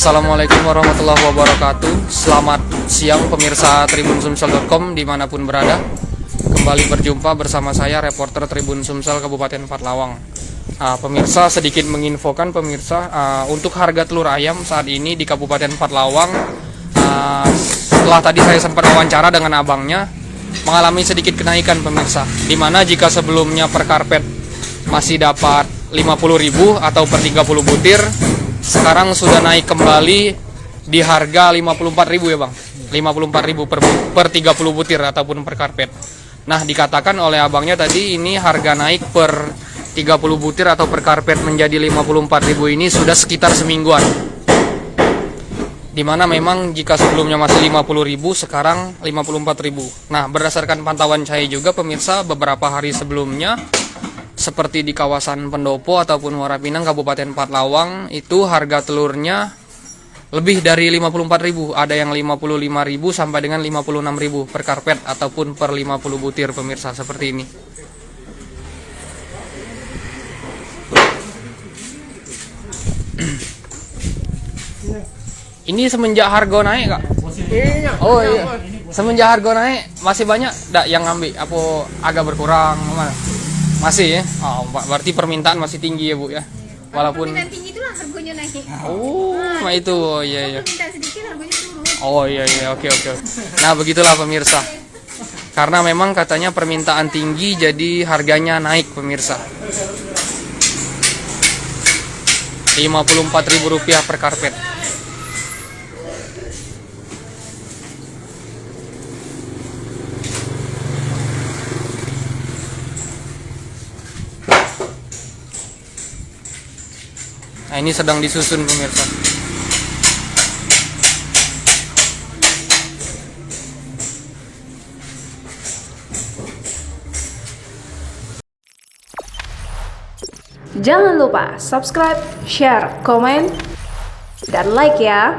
Assalamualaikum warahmatullahi wabarakatuh. Selamat siang pemirsa TribunSumsel.com dimanapun berada. Kembali berjumpa bersama saya reporter Tribun Sumsel Kabupaten Pathlawang. Pemirsa, sedikit menginfokan pemirsa, untuk harga telur ayam saat ini di Kabupaten Pathlawang, setelah tadi saya sempat wawancara dengan abangnya, mengalami sedikit kenaikan pemirsa. Dimana jika sebelumnya per karpet masih dapat 50.000 atau per 30 butir, sekarang sudah naik kembali di harga 54.000 ya bang, 54.000 per 30 butir ataupun per karpet. Nah, dikatakan oleh abangnya tadi ini harga naik per 30 butir atau per karpet menjadi 54.000 ini sudah sekitar semingguan. Dimana memang jika sebelumnya masih 50.000, sekarang 54.000. Nah, berdasarkan pantauan saya juga pemirsa, beberapa hari sebelumnya seperti di kawasan Pendopo ataupun Muara Pinang Kabupaten Pathlawang itu harga telurnya lebih dari 54.000, ada yang 55.000 sampai dengan 56.000 per karpet ataupun per 50 butir pemirsa, seperti ini. Ini semenjak harga naik kak? Oh iya, semenjak harga naik masih banyak yang ngambil apa agak berkurang mana? Masih ya? Oh, berarti permintaan masih tinggi ya Bu ya? Walaupun permintaan tinggi itulah harganya naik. Nah itu, oh iya. Permintaan sedikit harganya turun. Oh iya, oke. Nah begitulah pemirsa. Karena memang katanya permintaan tinggi jadi harganya naik pemirsa. Rp54.000 per karpet. Nah, ini sedang disusun pemirsa. Jangan lupa subscribe, share, komen, dan like ya.